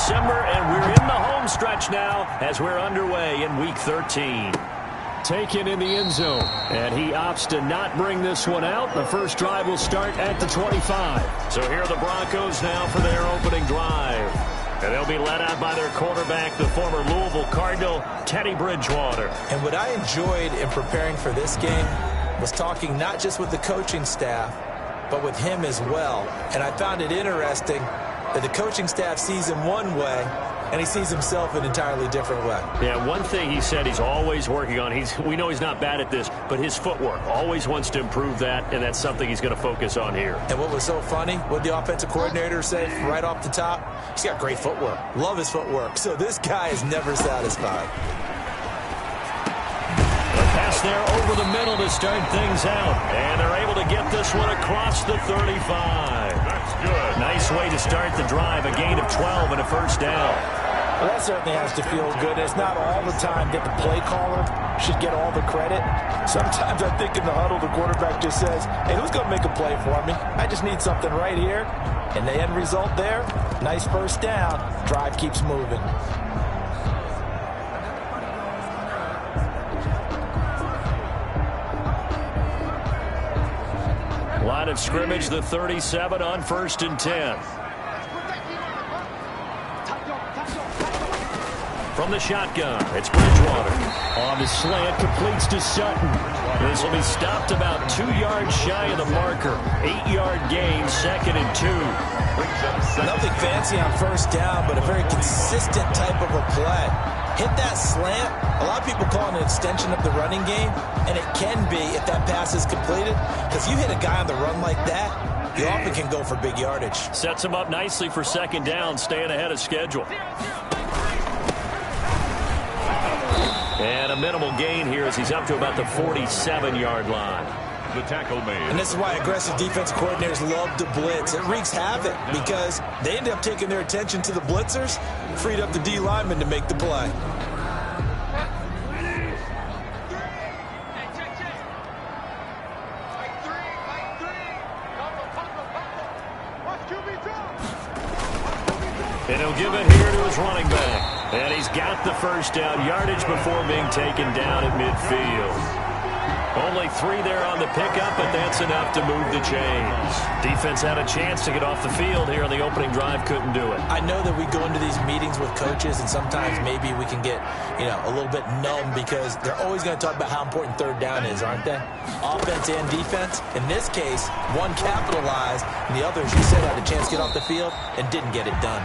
December, and we're in the home stretch now as we're underway in Week 13. Taken in the end zone, and he opts to not bring this one out. The first drive will start at the 25. So here are the Broncos now for their opening drive. And they'll be led out by their quarterback, the former Louisville Cardinal, Teddy Bridgewater. And what I enjoyed in preparing for this game was talking not just with the coaching staff, but with him as well. And I found it interesting that the coaching staff sees him one way, and he sees himself an entirely different way. Yeah, one thing he said he's always working on, we know he's not bad at this, but his footwork, always wants to improve that, and that's something he's going to focus on here. And what was so funny, what the offensive coordinator said right off the top, he's got great footwork. Love his footwork. So this guy is never satisfied. The pass there over the middle to start things out, and they're able to get this one across the 35. That's good. Nice way to start the drive, a gain of 12 and a first down. Well, that certainly has to feel good. It's not all the time that the play caller should get all the credit. Sometimes I think in the huddle, the quarterback just says, hey, who's going to make a play for me? I just need something right here. And the end result there, nice first down. Drive keeps moving. Line of scrimmage, the 37 on 1st and 10. From the shotgun, it's Bridgewater. On the slant, completes to Sutton. This will be stopped about 2 yards shy of the marker. 8-yard gain, 2nd and 2. Nothing fancy on first down, but a very consistent type of a play. Hit that slant. A lot of people call it an extension of the running game, and it can be if that pass is completed. Because you hit a guy on the run like that, you often can go for big yardage. Sets him up nicely for 2nd down, staying ahead of schedule. And a minimal gain here as he's up to about the 47-yard line. The tackle made. And this is why aggressive defensive coordinators love to blitz. It wreaks havoc because they end up taking their attention to the blitzers, freed up the D lineman to make the play. And he'll give it here to his running back. And he's got the first down, yardage before being taken down at midfield. Only 3 there on the pickup, but that's enough to move the chains. Defense had a chance to get off the field here on the opening drive, couldn't do it. I know that we go into these meetings with coaches, and sometimes maybe we can get, a little bit numb because they're always going to talk about how important 3rd down is, aren't they? Offense and defense. In this case, one capitalized, and the other, as you said, had a chance to get off the field and didn't get it done.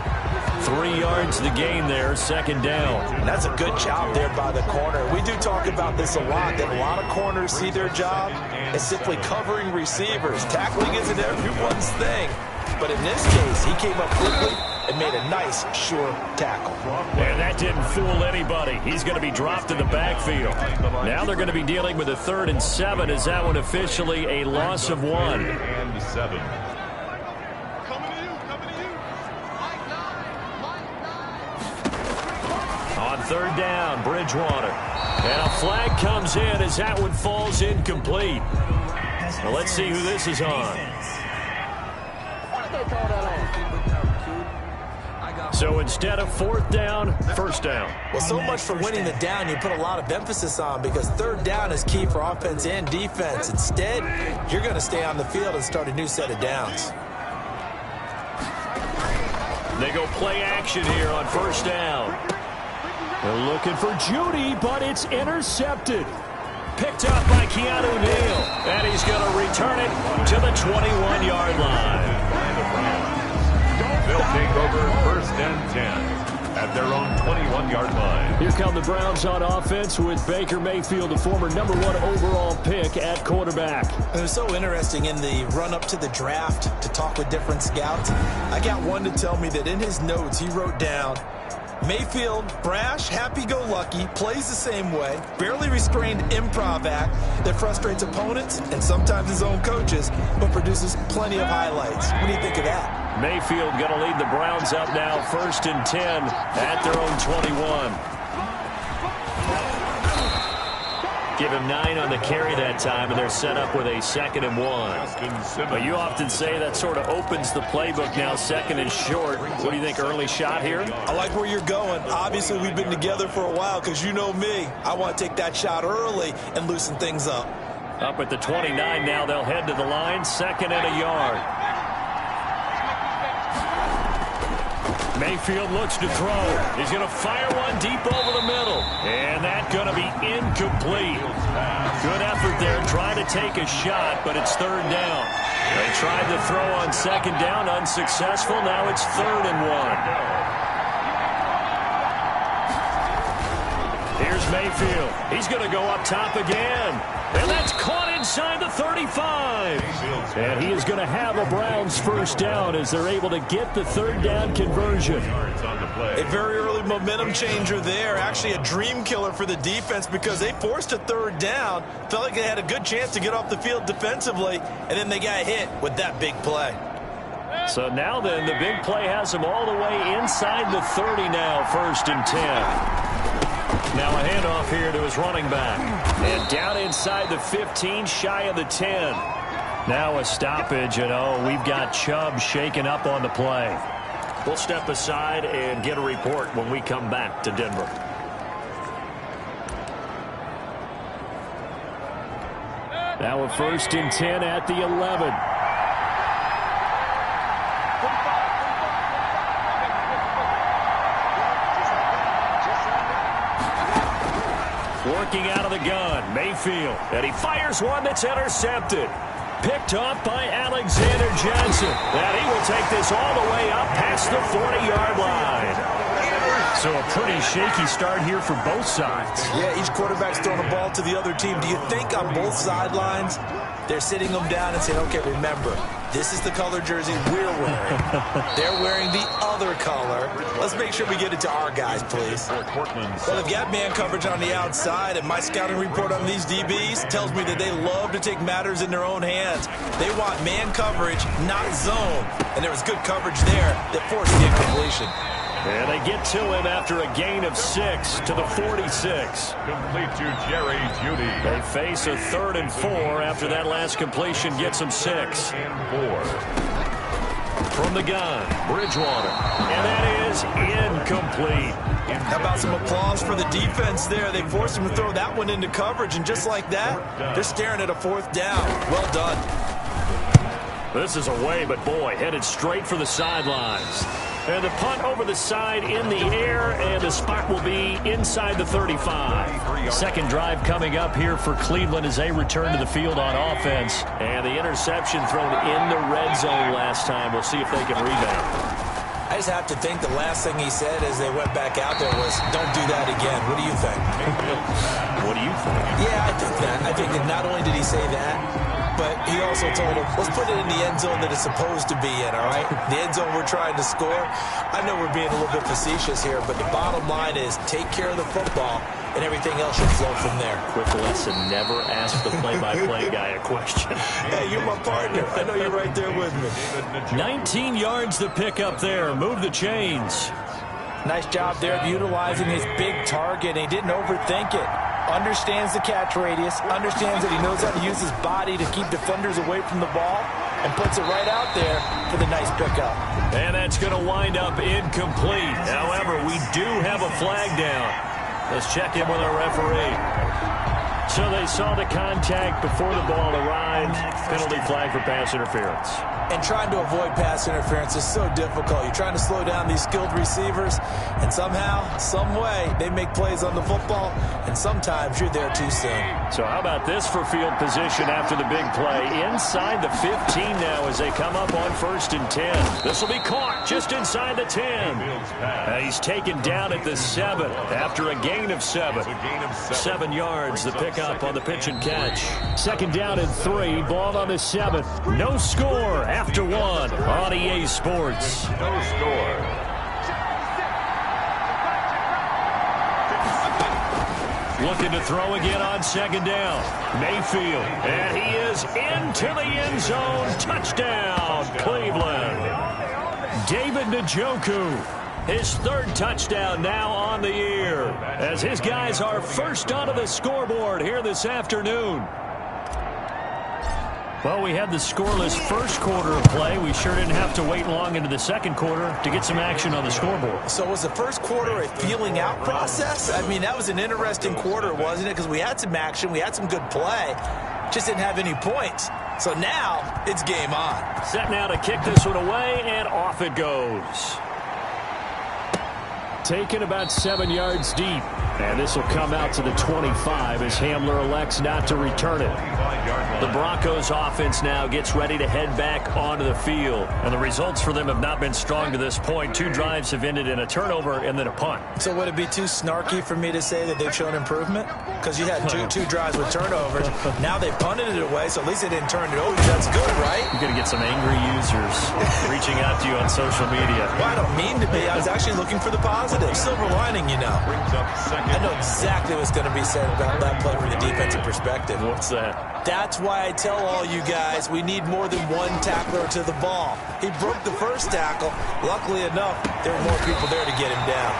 3 yards the gain there, 2nd down. And that's a good job there by the corner. We do talk about this a lot, that a lot of corners see their job as simply covering receivers. Tackling isn't everyone's thing. But in this case, he came up quickly and made a nice, sure tackle. And that didn't fool anybody. He's going to be dropped in the backfield. Now they're going to be dealing with a 3rd and 7. Is that one officially a loss of 1? And 7. On 3rd down, Bridgewater. And a flag comes in as that one falls incomplete. Now let's see who this is on. So instead of 4th down, 1st down. Well, so much for winning the down you put a lot of emphasis on because 3rd down is key for offense and defense. Instead, you're going to stay on the field and start a new set of downs. They go play action here on 1st down. They're looking for Judy, but it's intercepted. Picked up by Keanu Neal. And he's going to return it to the 21-yard line. They'll take over 1st and 10 at their own 21-yard line. Here come the Browns on offense with Baker Mayfield, the former #1 overall pick at quarterback. It was so interesting in the run-up to the draft to talk with different scouts. I got one to tell me that in his notes he wrote down, Mayfield, brash, happy-go-lucky, plays the same way, barely restrained improv act that frustrates opponents and sometimes his own coaches, but produces plenty of highlights. What do you think of that? Mayfield going to lead the Browns up now, 1st and 10 at their own 21. Give him 9 on the carry that time, and they're set up with a 2nd and 1. But you often say that sort of opens the playbook now, 2nd and short. What do you think, early shot here? I like where you're going. Obviously, we've been together for a while because you know me. I want to take that shot early and loosen things up. Up at the 29 now, they'll head to the line, 2nd and a yard. Mayfield looks to throw. He's going to fire one deep over the middle. And that's going to be incomplete. Good effort there trying to take a shot, but it's 3rd down. They tried to throw on 2nd down, unsuccessful. Now it's 3rd and 1. Here's Mayfield. He's going to go up top again. And that's caught inside the 35. And he is going to have a Browns 1st down as they're able to get the 3rd down conversion. A very early momentum changer there. Actually a dream killer for the defense because they forced a 3rd down. Felt like they had a good chance to get off the field defensively. And then they got hit with that big play. So now then, the big play has them all the way inside the 30 now, 1st and 10. Now a handoff here to his running back. And down inside the 15, shy of the 10. Now a stoppage, and we've got Chubb shaken up on the play. We'll step aside and get a report when we come back to Denver. Now a 1st and 10 at the 11. Working out of the gun, Mayfield, and he fires one that's intercepted. Picked off by Alexander Johnson. And he will take this all the way up past the 40-yard line. So a pretty shaky start here for both sides. Yeah, each quarterback's throwing the ball to the other team. Do you think on both sidelines they're sitting them down and saying, okay, remember, this is the color jersey we're wearing. They're wearing the other color. Let's make sure we get it to our guys, please. Well, they've got man coverage on the outside, and my scouting report on these DBs tells me that they love to take matters in their own hands. They want man coverage, not zone. And there was good coverage there that forced the incompletion. And they get to him after a gain of 6 to the 46. Complete to Jerry Jeudy. They face a 3rd and 4 after that last completion gets them 6. And 4. From the gun, Bridgewater. And that is incomplete. How about some applause for the defense there? They forced him to throw that one into coverage, and just like that, they're staring at a 4th down. Well done. This is away, but boy, headed straight for the sidelines. And the punt over the side in the air, and the spot will be inside the 35. Second drive coming up here for Cleveland as they return to the field on offense. And the interception thrown in the red zone last time. We'll see if they can rebound. I just have to think the last thing he said as they went back out there was, don't do that again. What do you think? What do you think? Yeah, I think that. I think that not only did he say that, but he also told him, let's put it in the end zone that it's supposed to be in, all right? The end zone we're trying to score. I know we're being a little bit facetious here, but the bottom line is take care of the football, and everything else should flow from there. Quick lesson, never ask the play-by-play guy a question. Hey, you're my partner. I know you're right there with me. 19 yards to pick up there. Move the chains. Nice job there of utilizing his big target. He didn't overthink it. Understands the catch radius, understands that he knows how to use his body to keep defenders away from the ball, and puts it right out there for the nice pickup. And that's going to wind up incomplete. However, we do have a flag down. Let's check in with our referee. So they saw the contact before the ball arrived. Penalty flag for pass interference. And trying to avoid pass interference is so difficult. You're trying to slow down these skilled receivers, and somehow, some way, they make plays on the football, and sometimes you're there too soon. So how about this for field position after the big play? Inside the 15 now as they come up on 1st and 10. This will be caught just inside the 10. He's taken down at the 7 after a gain of 7. 7 yards, the pickup on the pitch and catch. 2nd down and 3, ball on the 7. No score after 1 on EA Sports. No score. Looking to throw again on 2nd down. Mayfield, and he is into the end zone. Touchdown, Cleveland. David Njoku His third touchdown now on the year, as his guys are first onto the scoreboard here this afternoon. Well, we had the scoreless first quarter of play. We sure didn't have to wait long into the second quarter to get some action on the scoreboard. So was the first quarter a feeling out process? I mean, that was an interesting quarter, wasn't it? Because we had some action, we had some good play, just didn't have any points. So now it's game on. Set now to kick this one away, and off it goes. Taken about 7 yards deep. And this will come out to the 25 as Hamler elects not to return it. The Broncos offense now gets ready to head back onto the field. And the results for them have not been strong to this point. 2 drives have ended in a turnover and then a punt. So would it be too snarky for me to say that they've shown improvement? Because you had two drives with turnovers. Now they punted it away, so at least they didn't turn it over. That's good, right? You're going to get some angry users reaching out to you on social media. Well, I don't mean to be. I was actually looking for the positive. Silver lining, you know. I know exactly what's going to be said about that play from the defensive perspective. What's that? That's why I tell all you guys we need more than one tackler to the ball. He broke the first tackle. Luckily enough, there were more people there to get him down.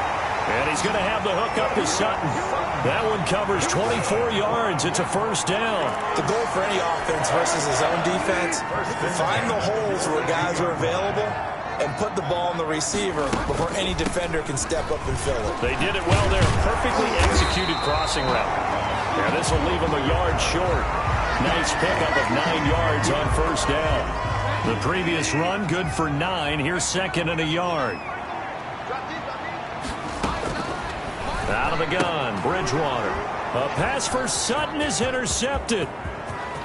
And he's going to have the hook up to Sutton. That one covers 24 yards. It's a first down. The goal for any offense versus his own defense, find the holes where guys are available and put the ball on the receiver before any defender can step up and fill it. They did it well there. Perfectly executed crossing route. And this will leave him a yard short. Nice pickup of 9 yards on first down. The previous run good for 9. Here's second and a yard. Out of the gun, Bridgewater. A pass for Sutton is intercepted.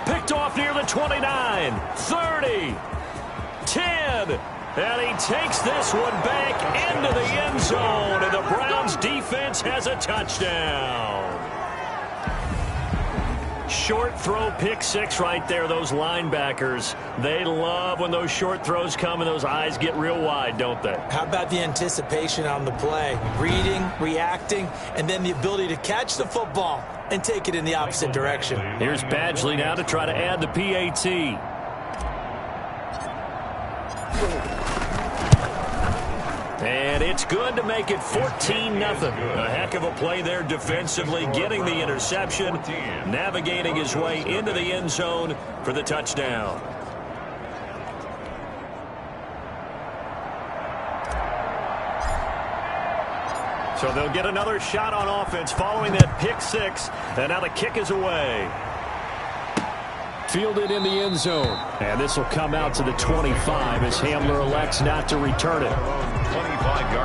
Picked off near the 29, 30, 10. And he takes this one back into the end zone. And the Browns defense has a touchdown. Short throw, pick six right there. Those linebackers, they love when those short throws come and those eyes get real wide, don't they? How about the anticipation on the play? Reading, reacting, and then the ability to catch the football and take it in the opposite direction. Here's Badgley now to try to add the PAT. And it's good to make it 14-0. A heck of a play there defensively, getting the interception, navigating his way into the end zone for the touchdown. So they'll get another shot on offense following that pick six, and now the kick is away. Fielded in the end zone. And this will come out to the 25 as Hamler elects not to return it.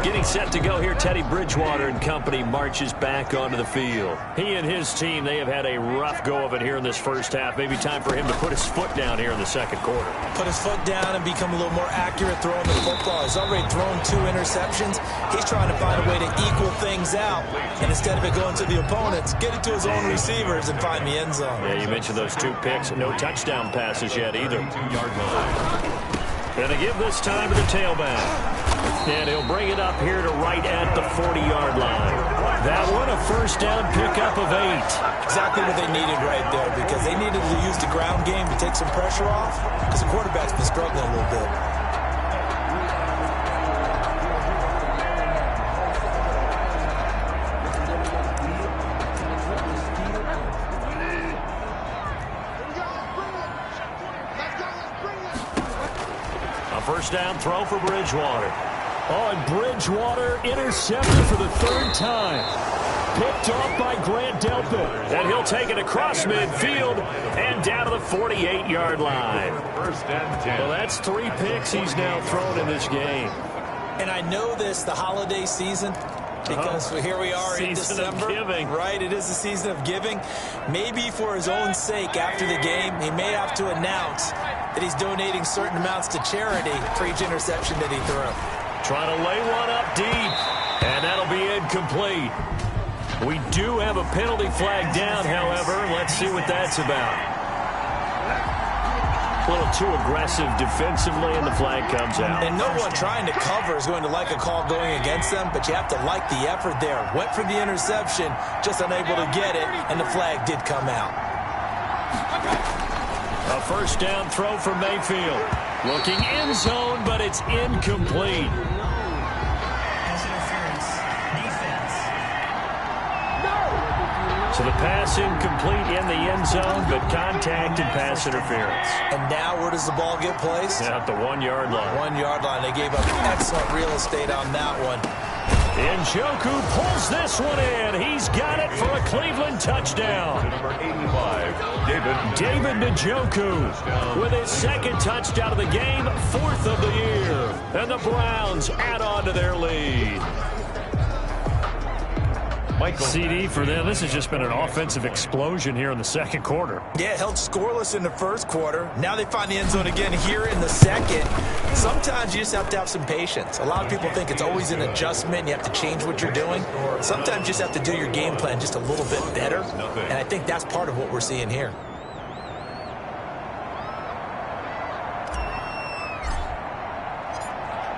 Getting set to go here, Teddy Bridgewater and company marches back onto the field. He and his team, they have had a rough go of it here in this first half. Maybe time for him to put his foot down here in the second quarter. Put his foot down and become a little more accurate throwing the football. He's already thrown 2 interceptions. He's trying to find a way to equal things out. And instead of it going to the opponents, get it to his own receivers and find the end zone. Yeah, you mentioned those 2 picks. No touchdown passes yet either. And they give this time to the tailback. And he'll bring it up here to right at the 40-yard line. That one a first down pickup of 8. Exactly what they needed right there, because they needed to use the ground game to take some pressure off, because the quarterback's been struggling a little bit. First down throw for Bridgewater. Oh, and Bridgewater intercepted for the 3rd time. Picked off by Grant Delpit. And he'll take it across midfield and down to the 48-yard line. First and 10. Well, that's 3 picks he's now thrown in this game. And I know this, the holiday season, because here we are in December. Giving. Right, it is the season of giving. Maybe for his own sake after the game, he may have to announce that he's donating certain amounts to charity for each interception that he threw. Trying to lay one up deep, and that'll be incomplete. We do have a penalty flag down, however. Let's see what that's about. A little too aggressive defensively, and the flag comes out. And no one trying to cover is going to like a call going against them, but you have to like the effort there. Went for the interception, just unable to get it, and the flag did come out. A first down throw for Mayfield. Looking end zone, but it's incomplete. pass incomplete in the end zone, but contact and pass interference. And now where does the ball get placed? At the 1-yard line. 1-yard line. They gave up excellent real estate on that one. Njoku pulls this one in. He's got it for a Cleveland touchdown. Number 85, David Njoku with his second touchdown of the game, 4th of the year. And the Browns add on to their lead. CD for them. This has just been an offensive explosion here in the second quarter. Yeah, held scoreless in the first quarter. Now they find the end zone again here in the second. Sometimes you just have to have some patience. A lot of people think it's always an adjustment. You have to change what you're doing. Sometimes you just have to do your game plan just a little bit better. And I think that's part of what we're seeing here.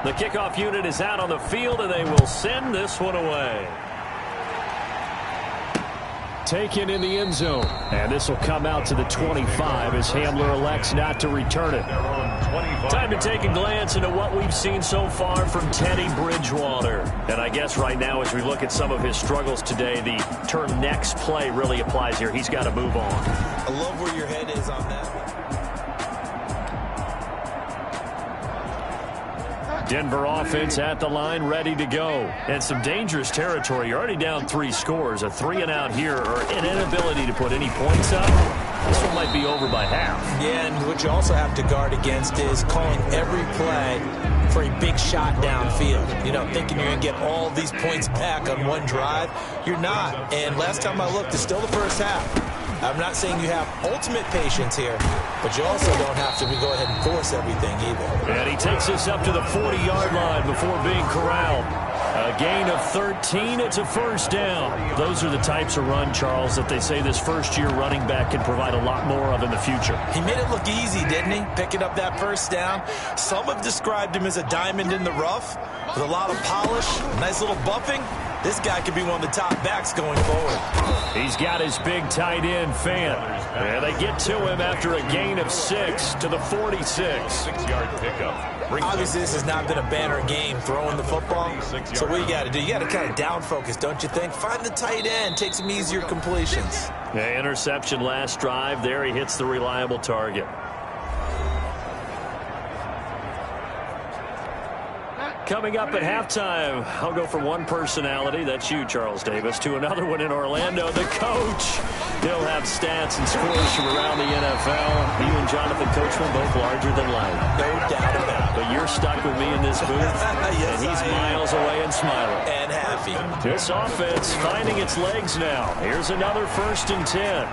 The kickoff unit is out on the field, and they will send this one away. Taken in the end zone. And this will come out to the 25 as Hamler elects not to return it. Time to take a glance into what we've seen so far from Teddy Bridgewater. And I guess right now as we look at some of his struggles today, the term next play really applies here. He's got to move on. I love where your head is on that one. Denver offense at the line, ready to go. And some dangerous territory. You're already down 3 scores. A 3-and-out here, or an inability to put any points up. This one might be over by half. Yeah, and what you also have to guard against is calling every play for a big shot downfield. You know, thinking you're going to get all these points back on one drive. You're not. And last time I looked, it's still the first half. I'm not saying you have ultimate patience here, but you also don't have to go ahead and force everything either. And he takes us up to the 40-yard line before being corralled. A gain of 13. It's a first down. Those are the types of run, Charles, that they say this first-year running back can provide a lot more of in the future. He made it look easy, didn't he? Picking up that first down. Some have described him as a diamond in the rough with a lot of polish, nice little buffing. This guy could be one of the top backs going forward. He's got his big tight end, Fant. And they get to him after a gain of 6 to the 46. 6-yard pickup. Obviously, this has not been a banner game throwing the football. So what you got to do, you got to kind of down focus, don't you think? Find the tight end, take some easier completions. Yeah, interception last drive. There he hits the reliable target. Coming up at halftime, I'll go from one personality, that's you, Charles Davis, to another one in Orlando, the coach. He'll have stats and scores from around the NFL. You and Jonathan Coachman both larger than life. No doubt about it. But you're stuck with me in this booth, yes, and he's miles away and smiling. And happy. This offense finding its legs now. Here's another 1st and 10.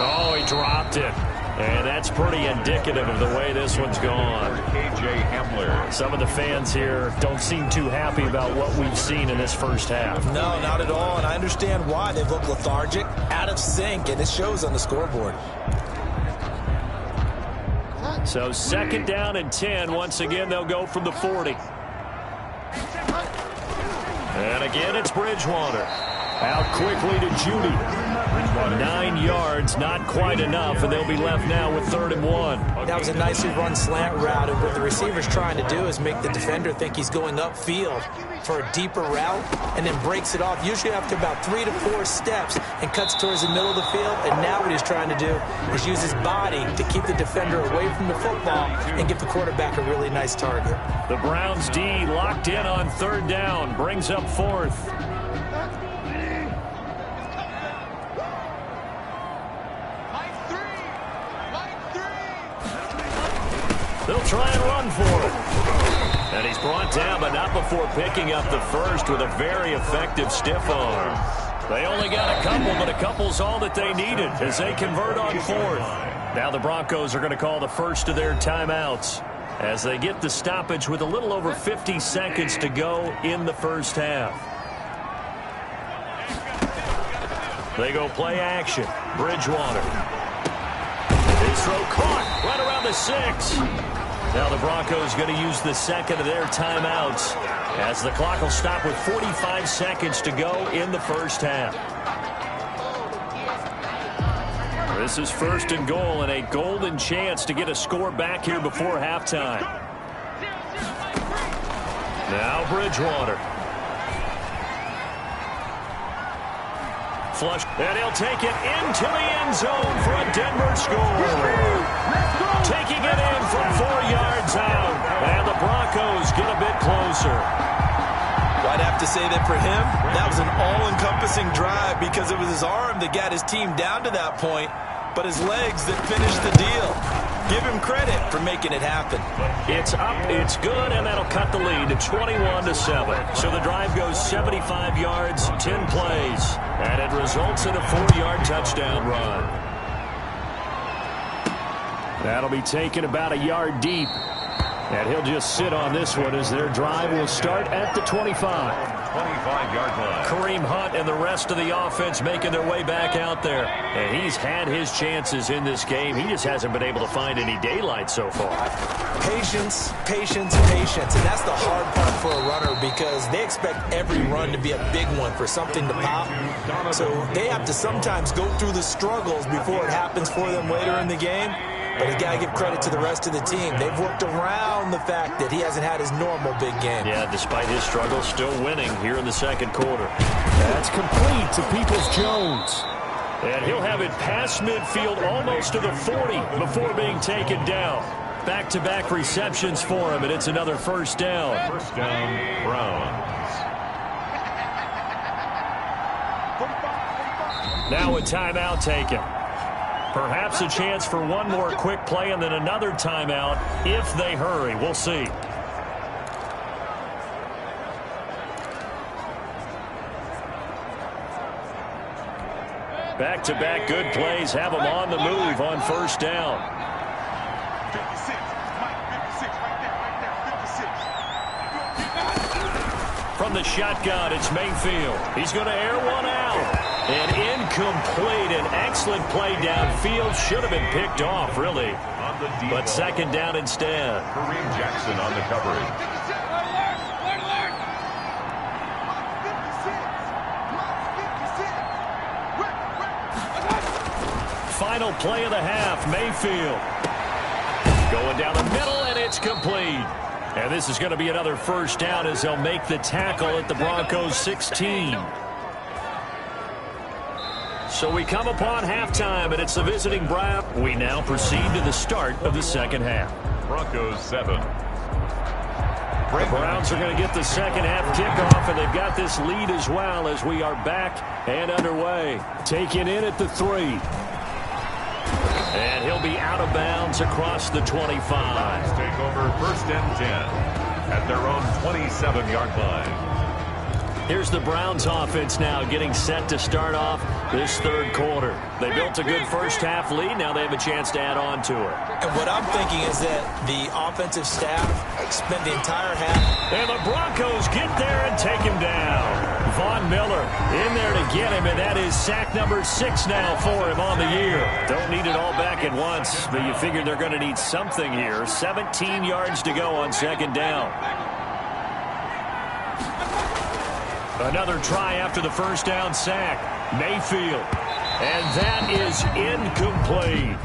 Oh, he dropped it. And that's pretty indicative of the way this one's gone. KJ Hamler. Some of the fans here don't seem too happy about what we've seen in this first half. No, not at all, and I understand why. They look lethargic, out of sync, and it shows on the scoreboard. So 2nd down and 10. Once again, they'll go from the 40. And again, it's Bridgewater. Out quickly to Judy. 9 yards, not quite enough, and they'll be left now with 3rd and 1. That was a nicely run slant route, and what the receiver's trying to do is make the defender think he's going upfield for a deeper route, and then breaks it off, usually after about 3 to 4 steps, and cuts towards the middle of the field. And now what he's trying to do is use his body to keep the defender away from the football and give the quarterback a really nice target. The Browns D locked in on 3rd down, brings up 4th. They'll try and run for it. And he's brought down, but not before picking up the first with a very effective stiff arm. They only got a couple, but a couple's all that they needed as they convert on 4th. Now the Broncos are going to call the first of their timeouts as they get the stoppage with a little over 50 seconds to go in the first half. They go play action. Bridgewater. His throw caught right around the 6. Now the Broncos going to use the second of their timeouts as the clock will stop with 45 seconds to go in the first half. This is 1st and goal and a golden chance to get a score back here before halftime. Now Bridgewater. flush, and he'll take it into the end zone for a Denver score. Taking it in from 4 yards out, and the Broncos get a bit closer. I'd have to say that for him, that was an all-encompassing drive because it was his arm that got his team down to that point, but his legs that finished the deal. Give him credit for making it happen. It's up, it's good, and that'll cut the lead to 21-7. So the drive goes 75 yards, 10 plays, and it results in a 4-yard touchdown run. That'll be taken about a yard deep. And he'll just sit on this one as their drive will start at the 25. 25-yard line. Kareem Hunt and the rest of the offense making their way back out there. And he's had his chances in this game. He just hasn't been able to find any daylight so far. Patience, patience, patience. And that's the hard part for a runner because they expect every run to be a big one for something to pop. So they have to sometimes go through the struggles before it happens for them later in the game. But you got to give credit to the rest of the team. They've worked around the fact that he hasn't had his normal big game. Yeah, despite his struggles, still winning here in the second quarter. That's complete to Peoples-Jones. And he'll have it past midfield almost to the 40 before being taken down. Back-to-back receptions for him, and it's another first down. First down, Browns. Now a timeout taken. Perhaps a chance for one more quick play and then another timeout if they hurry. We'll see. Back-to-back good plays have them on the move on first down. 56. Mike, 56 right there. From the shotgun, it's Mayfield. He's going to air one out. And incomplete. An excellent play downfield. Should have been picked off, really. But second down instead. Kareem Jackson on the coverage. Final play of the half, Mayfield. Going down the middle, and it's complete. And this is going to be another first down as they'll make the tackle at the Broncos 16. So we come upon halftime, and it's the visiting Browns. We now proceed to the start of the second half. Broncos 7. The Browns are going to get the second half kickoff, and they've got this lead as well as we are back and underway. Taken in at the 3. And he'll be out of bounds across the 25. Take over first and 10 at their own 27-yard line. Here's the Browns offense now getting set to start off this third quarter. They built a good first half lead. Now they have a chance to add on to it. And what I'm thinking is that the offensive staff spent the entire half. And the Broncos get there and take him down. Von Miller in there to get him, and that is sack number 6 now for him on the year. Don't need it all back at once, but you figure they're going to need something here. 17 yards to go on second down. Another try after the first down sack. Mayfield. And that is incomplete.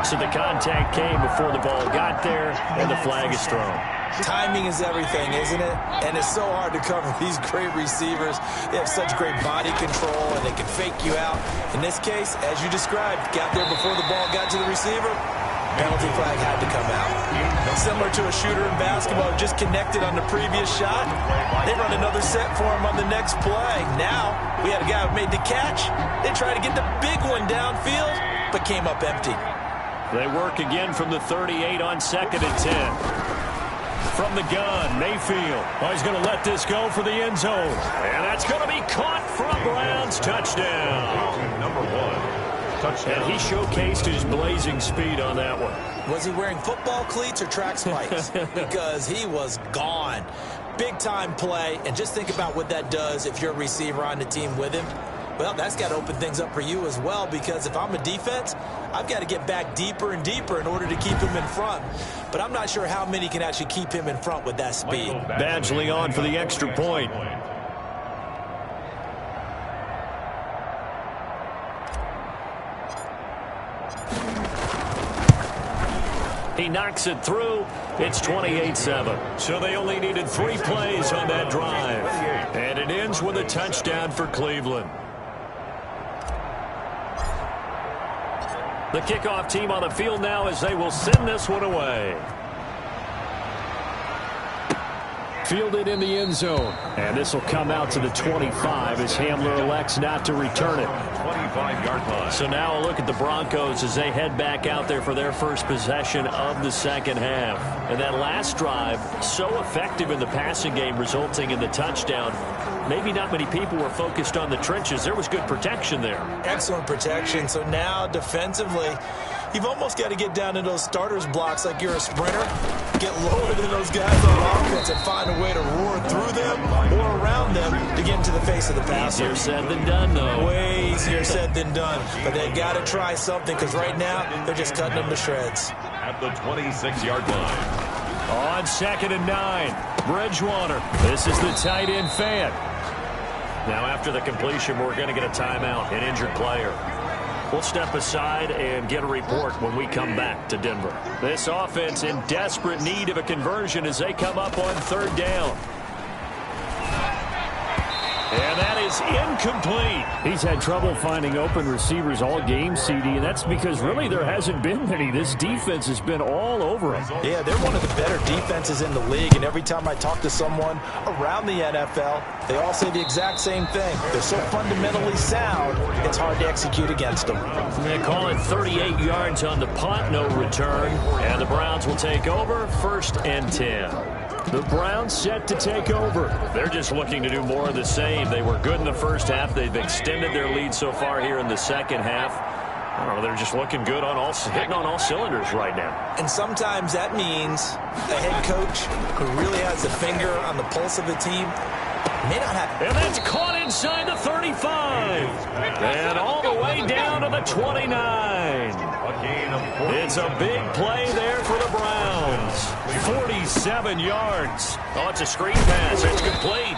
So the contact came before the ball got there, and the flag is thrown. Timing is everything, isn't it? And it's so hard to cover these great receivers. They have such great body control, and they can fake you out. In this case, as you described, got there before the ball got to the receiver. Penalty flag had to come out. Similar to a shooter in basketball, just connected on the previous shot. They run another set for him on the next play. Now, we had a guy who made the catch. They tried to get the big one downfield, but came up empty. They work again from the 38 on second and 10. From the gun, Mayfield. Oh, he's going to let this go for the end zone. And that's going to be caught for a Browns touchdown. Number 1. Touchdown. And he showcased his blazing speed on that one. Was he wearing football cleats or track spikes? Because he was gone. Big-time play, and just think about what that does if you're a receiver on the team with him. Well, that's got to open things up for you as well, because if I'm a defense, I've got to get back deeper and deeper in order to keep him in front. But I'm not sure how many can actually keep him in front with that speed. Badgley on for the extra point. He knocks it through. It's 28-7. So they only needed 3 plays on that drive. And it ends with a touchdown for Cleveland. The kickoff team on the field now as they will send this one away. Fielded in the end zone. And this will come out to the 25 as Hamler elects not to return it. 25-yard line. So now a look at the Broncos as they head back out there for their first possession of the second half. And that last drive, so effective in the passing game, resulting in the touchdown. Maybe not many people were focused on the trenches. There was good protection there. Excellent protection. So now defensively, you've almost got to get down to those starters blocks like you're a sprinter. Get lower than those guys on offense and find a way to roar through them or around them to get into the face of the passer. Easier said than done, though. Way easier said than done. But they got to try something because right now they're just cutting them to shreds. At the 26-yard line. On 2nd and 9, Bridgewater. This is the tight end fan. Now after the completion, we're going to get a timeout, an injured player. We'll step aside and get a report when we come back to Denver. This offense in desperate need of a conversion as they come up on 3rd down. And that is incomplete. He's had trouble finding open receivers all game, CD, and that's because really there hasn't been many. This defense has been all over him. Yeah, they're one of the better defenses in the league, and every time I talk to someone around the NFL, they all say the exact same thing. They're so fundamentally sound, it's hard to execute against them. They call it 38 yards on the punt, no return, and the Browns will take over 1st and 10. The Browns set to take over. They're just looking to do more of the same. They were good in the first half. They've extended their lead so far here in the second half. I don't know, they're just looking good on hitting on all cylinders right now. And sometimes that means a head coach who really has the finger on the pulse of the team may not have. And that's caught inside the 35. And all the way down to the 29. It's a big play there for the Browns. 47 yards. Oh, it's a screen pass. It's complete.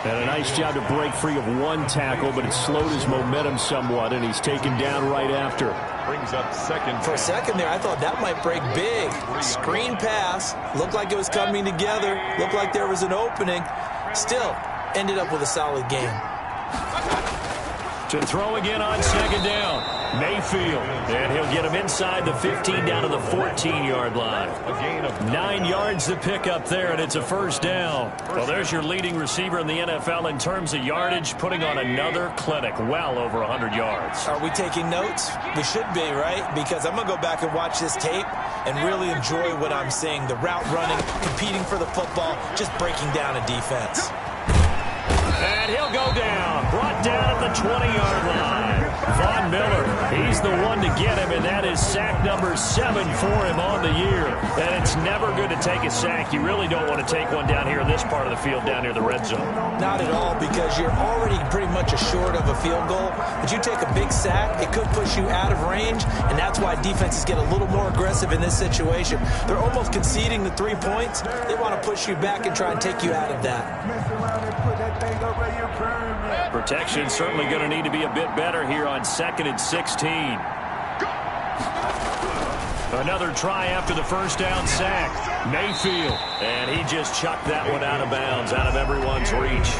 And a nice job to break free of one tackle, but it slowed his momentum somewhat, and he's taken down right after. Brings up 2nd. For a second there, I thought that might break big. Screen pass. Looked like it was coming together. Looked like there was an opening. Still, ended up with a solid game. To throw again on 2nd down. Mayfield. And he'll get him inside the 15 down to the 14-yard line. 9 yards to pick up there, and it's a 1st down. Well, there's your leading receiver in the NFL in terms of yardage, putting on another clinic, well over 100 yards. Are we taking notes? We should be, right? Because I'm going to go back and watch this tape and really enjoy what I'm seeing. The route running, competing for the football, just breaking down a defense. And he'll go down. Brought down at the 20-yard line. Von Miller, he's the one to get him, and that is sack number 7 for him on the year. And it's never good to take a sack. You really don't want to take one down here in this part of the field, down near the red zone. Not at all, because you're already pretty much assured of a field goal. But you take a big sack, it could push you out of range, and that's why defenses get a little more aggressive in this situation. They're almost conceding the 3 points. They want to push you back and try and take you out of that. Protection certainly going to need to be a bit better here on 2nd and 16. Another try after the 1st down sack. Mayfield. And he just chucked that one out of bounds, out of everyone's reach.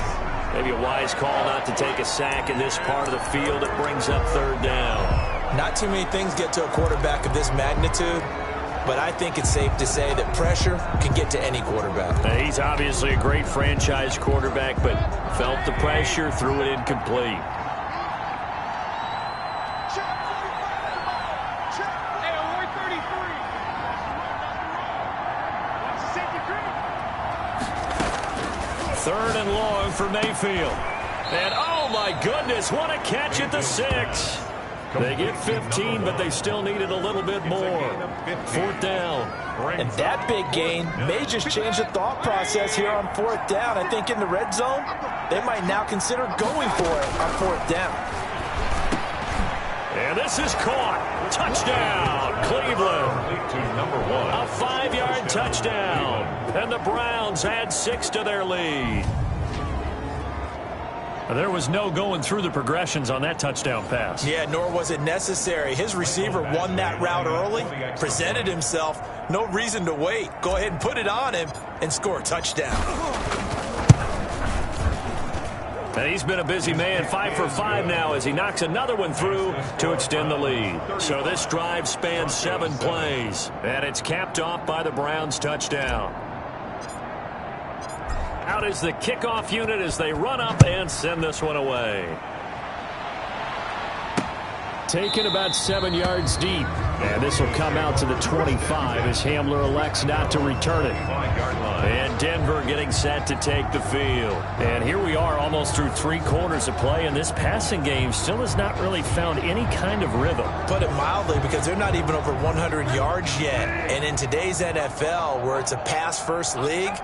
Maybe a wise call not to take a sack in this part of the field. It brings up 3rd down. Not too many things get to a quarterback of this magnitude, but I think it's safe to say that pressure can get to any quarterback. He's obviously a great franchise quarterback, but felt the pressure, threw it incomplete. Third and long for Mayfield. And oh my goodness, what a catch at the 6. They get 15, but they still needed a little bit more. 4th down. And that big gain may just change the thought process here on 4th down. I think in the red zone, they might now consider going for it on 4th down. And this is caught. Touchdown, Cleveland. To number 1. A 5-yard touchdown. And the Browns add 6 to their lead. There was no going through the progressions on that touchdown pass. Yeah, nor was it necessary. His receiver won that route early, presented himself, No reason to wait. Go ahead and put it on him and score a touchdown. And he's been a busy man, 5 for 5 now as he knocks another one through to extend the lead. So this drive spans 7 plays, and it's capped off by the Browns' touchdown. Out is the kickoff unit as they run up and send this one away. Taken about 7 yards deep. And this will come out to the 25 as Hamler elects not to return it. And Denver getting set to take the field. And here we are almost through 3 quarters of play, and this passing game still has not really found any kind of rhythm. Put it mildly, because they're not even over 100 yards yet. And in today's NFL, where it's a pass-first league,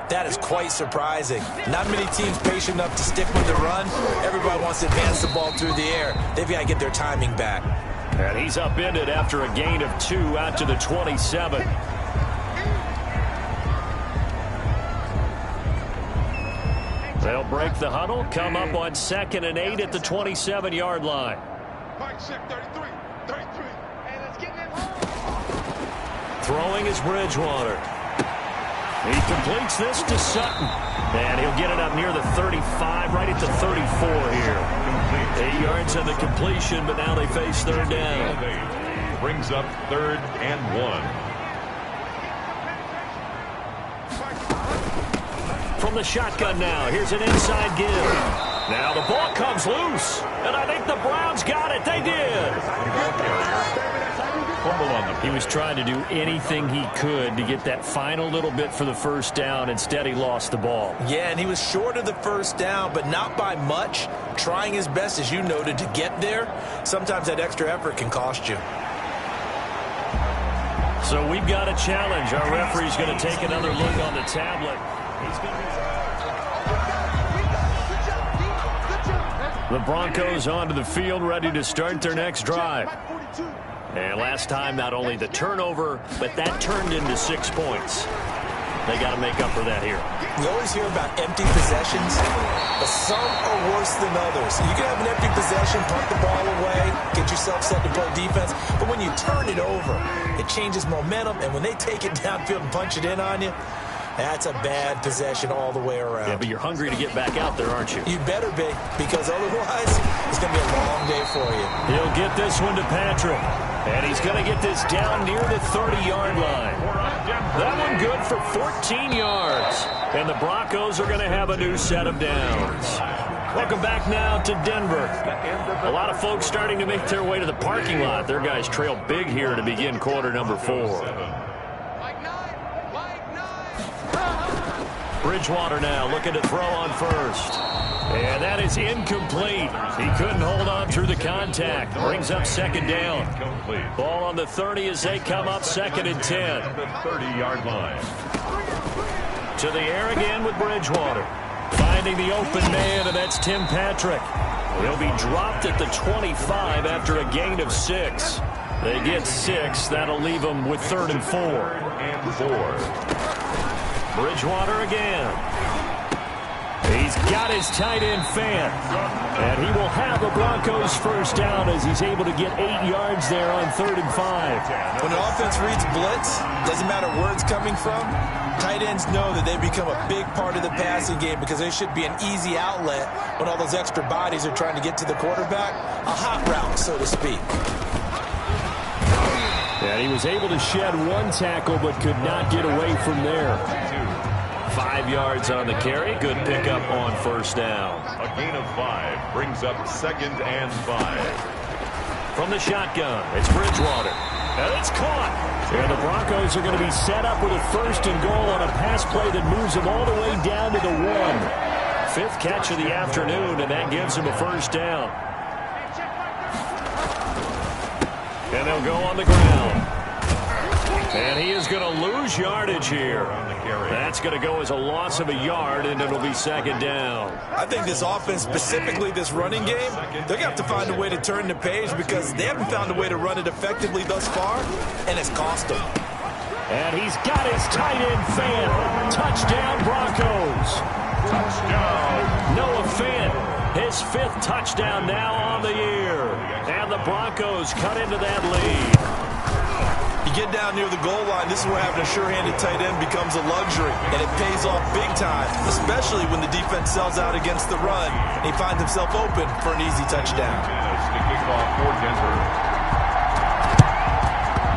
that is quite surprising. Not many teams patient enough to stick with the run. Everybody wants to advance the ball through the air. They've got to get their timing back. And he's upended after a gain of 2 out to the 27. They'll break the huddle, come up on 2nd and 8 at the 27-yard line. Throwing is Bridgewater. He completes this to Sutton. And he'll get it up near the 35, right at the 34 here. 8 yards on the completion, but now they face 3rd down. Brings up 3rd and 1. From the shotgun now, here's an inside give. Now the ball comes loose, and I think the Browns got it. They did. He was trying to do anything he could to get that final little bit for the 1st down. Instead, he lost the ball. Yeah, and he was short of the 1st down, but not by much. Trying his best, as you noted, to get there. Sometimes that extra effort can cost you. So we've got a challenge. Our referee's going to take another look on the tablet. The Broncos onto the field, ready to start their next drive. And last time, not only the turnover, but that turned into 6 points. They got to make up for that here. You always hear about empty possessions, but some are worse than others. You can have an empty possession, punt the ball away, get yourself set to play defense, but when you turn it over, it changes momentum, and when they take it downfield and punch it in on you, that's a bad possession all the way around. Yeah, but you're hungry to get back out there, aren't you? You better be, because otherwise, it's going to be a long day for you. He'll get this one to Patrick. And he's going to get this down near the 30-yard line. That one good for 14 yards. And the Broncos are going to have a new set of downs. Welcome back now to Denver. A lot of folks starting to make their way to the parking lot. Their guys trail big here to begin quarter number 4. Bridgewater now looking to throw on 1st. And that is incomplete. He couldn't hold on through the contact. Brings up 2nd down. Ball on the 30 as they come up 2nd and 10. The 30-yard line. To the air again with Bridgewater. Finding the open man, and that's Tim Patrick. He'll be dropped at the 25 after a gain of 6. They get 6. That'll leave them with 3rd and 4. 3rd and 4. Bridgewater again. He's got his tight end fan. And he will have the Broncos 1st down as he's able to get 8 yards there on 3rd and 5. When an offense reads blitz, doesn't matter where it's coming from, tight ends know that they become a big part of the passing game because they should be an easy outlet when all those extra bodies are trying to get to the quarterback. A hot route, so to speak. And he was able to shed 1 tackle but could not get away from there. 5 yards on the carry. Good pickup on 1st down. A gain of 5 brings up 2nd and 5. From the shotgun, it's Bridgewater. And it's caught. And the Broncos are going to be set up with a 1st and goal on a pass play that moves them all the way down to the 1. 5th catch of the afternoon, and that gives him a 1st down. And they'll go on the ground. And he is going to lose yardage here. That's going to go as a loss of a yard, and it'll be 2nd down. I think this offense, specifically this running game, they're going to have to find a way to turn the page because they haven't found a way to run it effectively thus far, and it's cost them. And he's got his tight end fan. Touchdown, Broncos. Touchdown. Noah Fant, his 5th touchdown now on the year. And the Broncos cut into that lead. You get down near the goal line, this is where having a sure-handed tight end becomes a luxury, and it pays off big time, especially when the defense sells out against the run, and he finds himself open for an easy touchdown.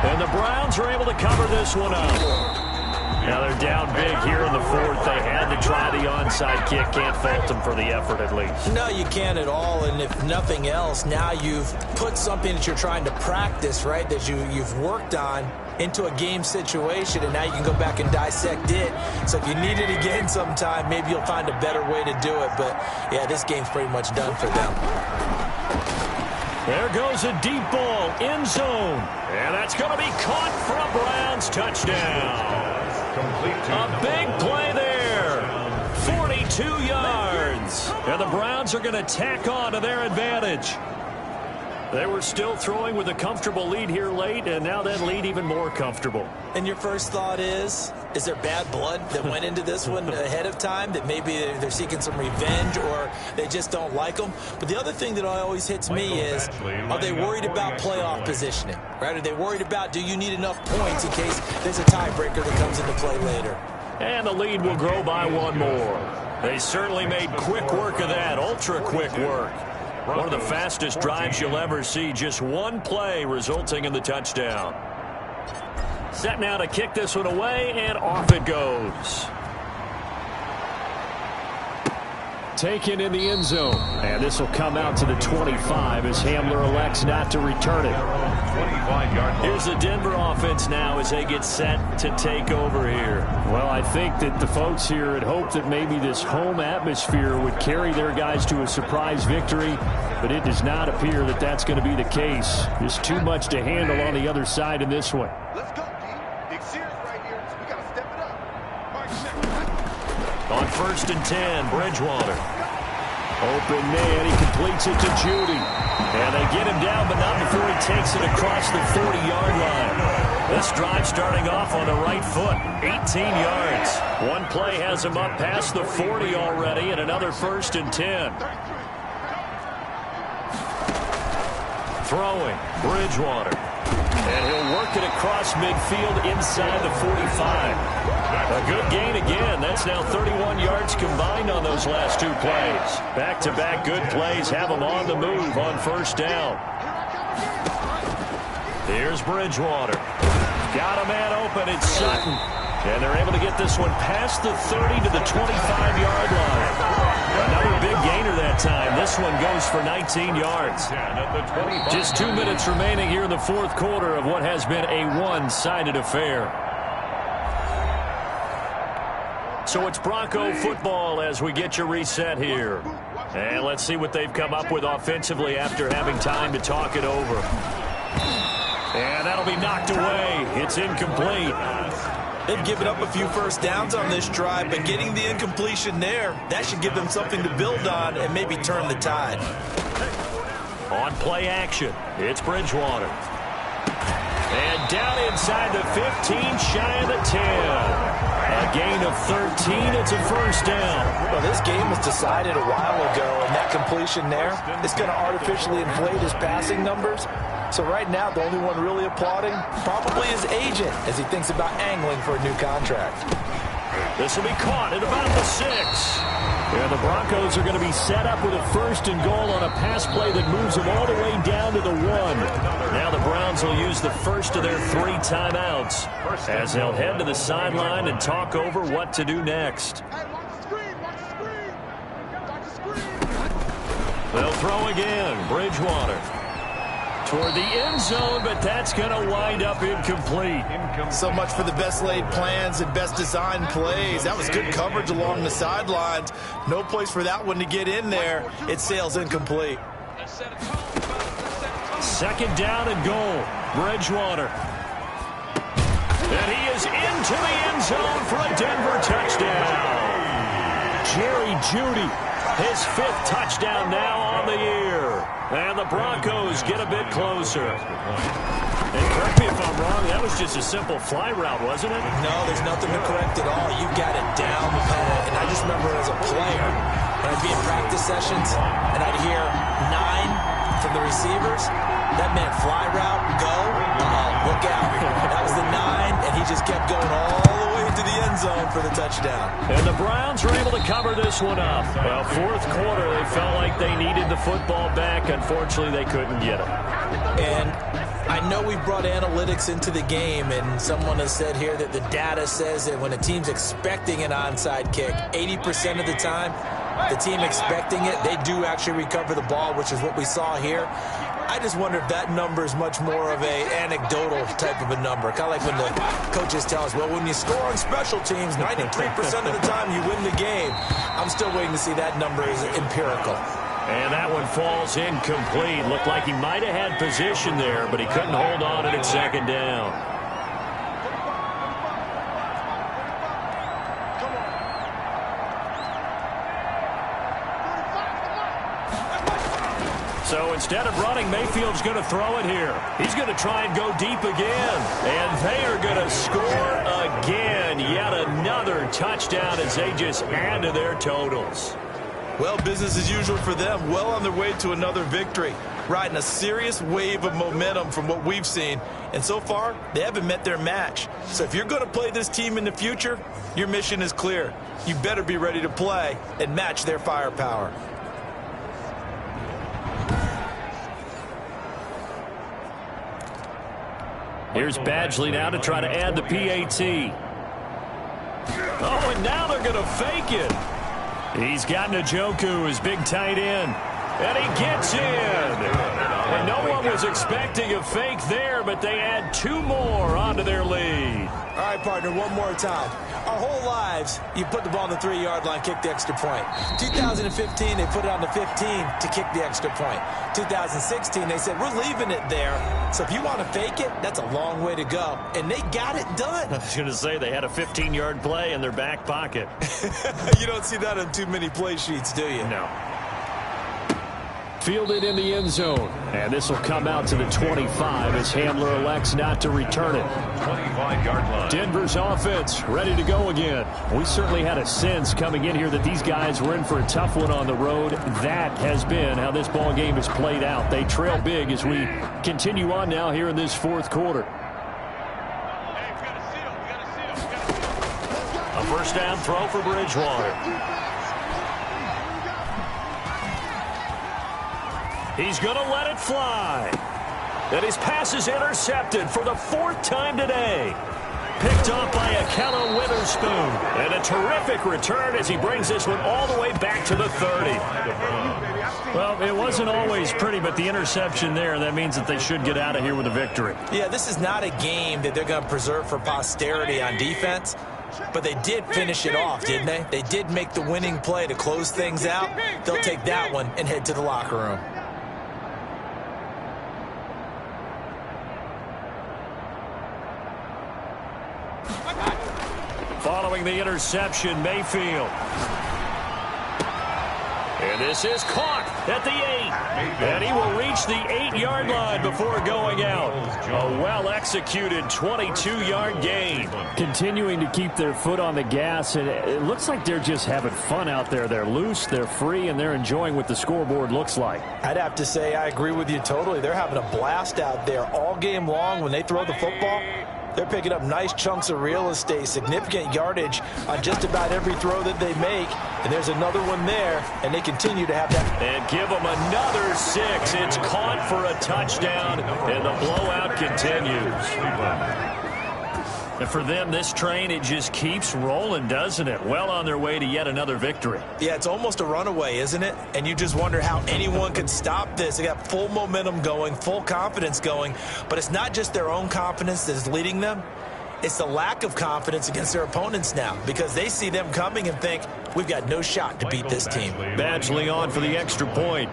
And the Browns are able to cover this one up. Now they're down big here in the fourth. They had to try the onside kick. Can't fault them for the effort at least. No, you can't at all. And if nothing else, now you've put something that you're trying to practice, right, that you've worked on into a game situation, and now you can go back and dissect it. So if you need it again sometime, maybe you'll find a better way to do it. But, yeah, this game's pretty much done for them. There goes a deep ball, end zone. And that's going to be caught for a Browns touchdown. A big play there. 42 yards. And the Browns are going to tack on to their advantage. They were still throwing with a comfortable lead here late, and now that lead even more comfortable. And your first thought is there bad blood that went into this one ahead of time, that maybe they're seeking some revenge or they just don't like them? But the other thing that always hits me is, are they worried about playoff positioning? Right? Are they worried about, do you need enough points in case there's a tiebreaker that comes into play later? And the lead will grow by one more. They certainly made quick work of that, ultra-quick work. One of the fastest drives you'll ever see. Just one play resulting in the touchdown. Set now to kick this one away, and off it goes. Taken in the end zone. And this will come out to the 25 as Hamler elects not to return it. Here's the Denver offense now as they get set to take over here. Well, I think that the folks here had hoped that maybe this home atmosphere would carry their guys to a surprise victory, but it does not appear that that's going to be the case. There's too much to handle on the other side in this one. Let's go, D. Big series right here. We got to step it up. Mark check. On 1st and 10, Bridgewater. Open man, he completes it to Judy. And they get him down, but not before he takes it across the 40-yard line. This drive starting off on the right foot, 18 yards. One play has him up past the 40 already, and another 1st and 10. Throwing, Bridgewater. And he'll work it across midfield inside the 45. A good gain again. That's now 31 yards combined on those last two plays. Back-to-back good plays have them on the move on 1st down. Here's Bridgewater. Got a man open. It's Sutton. And they're able to get this one past the 30 to the 25-yard line. Another big gainer that time. This one goes for 19 yards. Just 2 minutes remaining here in the fourth quarter of what has been a one-sided affair. So it's Bronco football as we get you reset here. And let's see what they've come up with offensively after having time to talk it over. And that'll be knocked away. It's incomplete. They've given up a few first downs on this drive, but getting the incompletion there, that should give them something to build on and maybe turn the tide. On play action, it's Bridgewater. And down inside the 15, shy of the 10. A gain of 13, it's a 1st down. Well, this game was decided a while ago, and that completion there is going to artificially inflate his passing numbers. So right now, the only one really applauding probably his agent as he thinks about angling for a new contract. This will be caught at about the 6. And the Broncos are going to be set up with a 1st and goal on a pass play that moves them all the way down to the 1. Now the Browns will use the first of their 3 timeouts as they'll head to the sideline and talk over what to do next. Hey, watch the screen. Watch the screen. Watch the screen. They'll throw again. Bridgewater. Toward the end zone, but that's going to wind up incomplete. So much for the best laid plans and best designed plays. That was good coverage along the sidelines. No place for that one to get in there. It sails incomplete. 2nd down and goal. Bridgewater. And he is into the end zone for a Denver touchdown. Jerry Jeudy, his 5th touchdown now on the year. And the Broncos get a bit closer. And correct me if I'm wrong, that was just a simple fly route, wasn't it? No, there's nothing to correct at all. You got it down pat. And I just remember as a player, when I'd be in practice sessions, and I'd hear 9, from the receivers. That meant fly route, go, look out. That was the 9, and he just kept going all the way to the end zone for the touchdown. And the Browns were able to cover this one up. Well, fourth quarter, they felt like they needed the football back. Unfortunately, they couldn't get it. And I know we brought analytics into the game, and someone has said here that the data says that when a team's expecting an onside kick, 80% of the time, the team expecting it, they do actually recover the ball, which is what we saw here. I just wonder if that number is much more of a anecdotal type of a number. Kind of like when the coaches tell us, well, when you score on special teams, 93% of the time you win the game. I'm still waiting to see that number is empirical. And that one falls incomplete. Looked like he might have had position there, but he couldn't hold on to it second down. So instead of running, Mayfield's going to throw it here. He's going to try and go deep again. And they are going to score again. Yet another touchdown as they just add to their totals. Well, business as usual for them. Well on their way to another victory. Riding a serious wave of momentum from what we've seen. And so far, they haven't met their match. So if you're going to play this team in the future, your mission is clear. You better be ready to play and match their firepower. Here's Badgley now to try to add the PAT. Oh, and now they're going to fake it. He's got Njoku, his big tight end. And he gets in. And no one was expecting a fake there, but they add 2 more onto their lead. All right, partner, one more time. Our whole lives, you put the ball on the 3-yard line, kick the extra point. 2015, they put it on the 15 to kick the extra point. 2016, they said, we're leaving it there. So if you want to fake it, that's a long way to go. And they got it done. I was going to say, they had a 15-yard play in their back pocket. You don't see that on too many play sheets, do you? No. Fielded in the end zone. And this will come out to the 25 as Hamler elects not to return it. 25-yard line. Denver's offense ready to go again. We certainly had a sense coming in here that these guys were in for a tough one on the road. That has been how this ball game has played out. They trail big as we continue on now here in this fourth quarter. A first down throw for Bridgewater. He's going to let it fly. And his pass is intercepted for the 4th time today. Picked off by Akella Witherspoon. And a terrific return as he brings this one all the way back to the 30. Well, it wasn't always pretty, but the interception there, that means that they should get out of here with a victory. Yeah, this is not a game that they're going to preserve for posterity on defense. But they did finish it off, didn't they? They did make the winning play to close things out. They'll take that one and head to the locker room. Following the interception, Mayfield. And this is caught at the 8. And he will reach the 8-yard line before going out. A well-executed 22-yard gain. Continuing to keep their foot on the gas, and it looks like they're just having fun out there. They're loose, they're free, and they're enjoying what the scoreboard looks like. I'd have to say I agree with you totally. They're having a blast out there all game long when they throw the football. They're picking up nice chunks of real estate, significant yardage on just about every throw that they make. And there's another one there, and they continue to have that. And give them another 6. It's caught for a touchdown, and the blowout continues. And for them, this train, it just keeps rolling, doesn't it? Well on their way to yet another victory. Yeah, it's almost a runaway, isn't it? And you just wonder how anyone could stop this. They got full momentum going, full confidence going. But it's not just their own confidence that is leading them. It's the lack of confidence against their opponents now, because they see them coming and think, we've got no shot to beat this team. Badgley on for the extra point.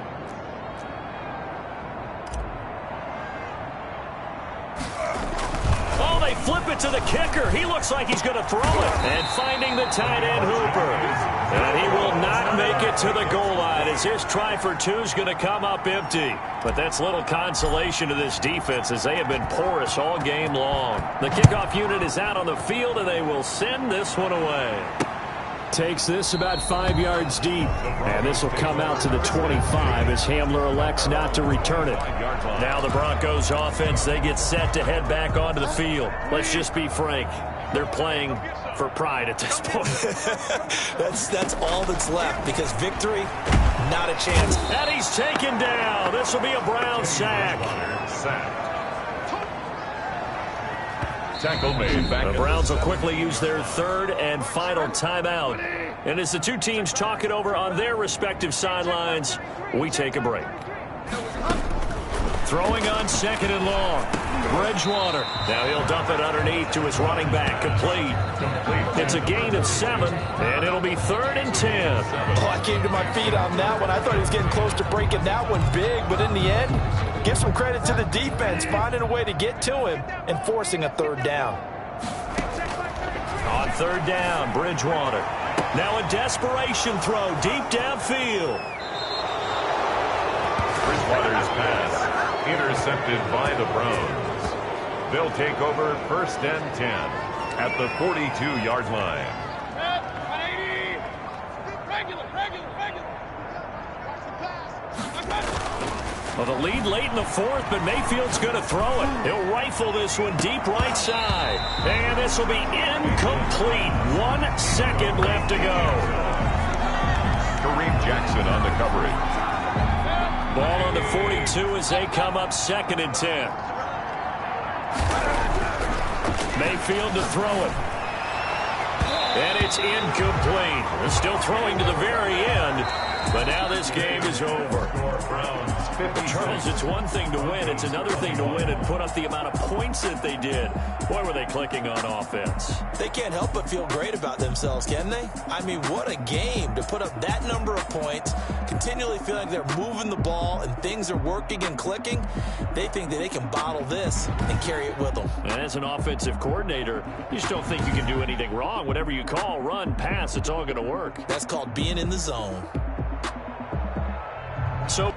They flip it to the kicker. He looks like he's going to throw it. And finding the tight end, Hooper. And he will not make it to the goal line as his try for 2 is going to come up empty. But that's little consolation to this defense as they have been porous all game long. The kickoff unit is out on the field, and they will send this one away. Takes this about 5 yards deep. And this will come out to the 25 as Hamler elects not to return it. Now the Broncos offense, they get set to head back onto the field. Let's just be frank. They're playing for pride at this point. That's all that's left, because victory, not a chance. And he's taken down. This will be a Brown sack. Tackle made back. The Browns will quickly use their third and final timeout. And as the two teams talk it over on their respective sidelines, we take a break. Throwing on 2nd and long. Bridgewater. Now he'll dump it underneath to his running back. Complete. It's a gain of 7, and it'll be 3rd and 10. Oh, I came to my feet on that one. I thought he was getting close to breaking that one big, but in the end, give some credit to the defense, finding a way to get to him and forcing a 3rd down. On 3rd down, Bridgewater. Now a desperation throw deep downfield. Bridgewater's pass intercepted by the Browns. They'll take over 1st and 10 at the 42-yard line. Well, the lead late in the 4th, but Mayfield's going to throw it. He'll rifle this one deep right side. And this will be incomplete. 1 second left to go. Kareem Jackson on the coverage. Ball on the 42 as they come up 2nd and 10. Mayfield to throw it. And it's incomplete. They're still throwing to the very end. But now this game is over. Charles, it's one thing to win. It's another thing to win and put up the amount of points that they did. Boy, were they clicking on offense. They can't help but feel great about themselves, can they? I mean, what a game to put up that number of points, continually feel like they're moving the ball and things are working and clicking. They think that they can bottle this and carry it with them. And as an offensive coordinator, you just don't think you can do anything wrong. Whatever you call, run, pass, it's all going to work. That's called being in the zone. So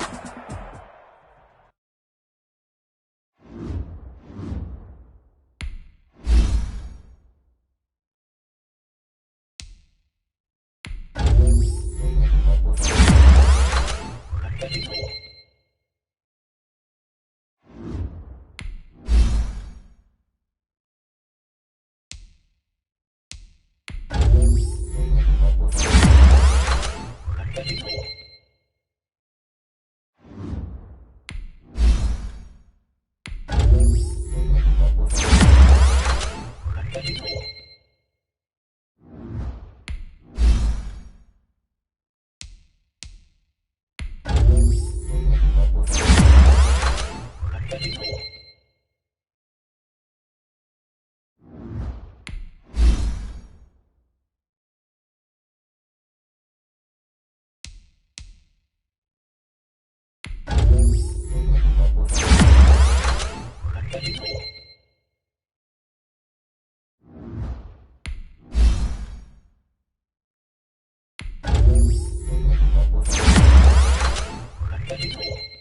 Thank you.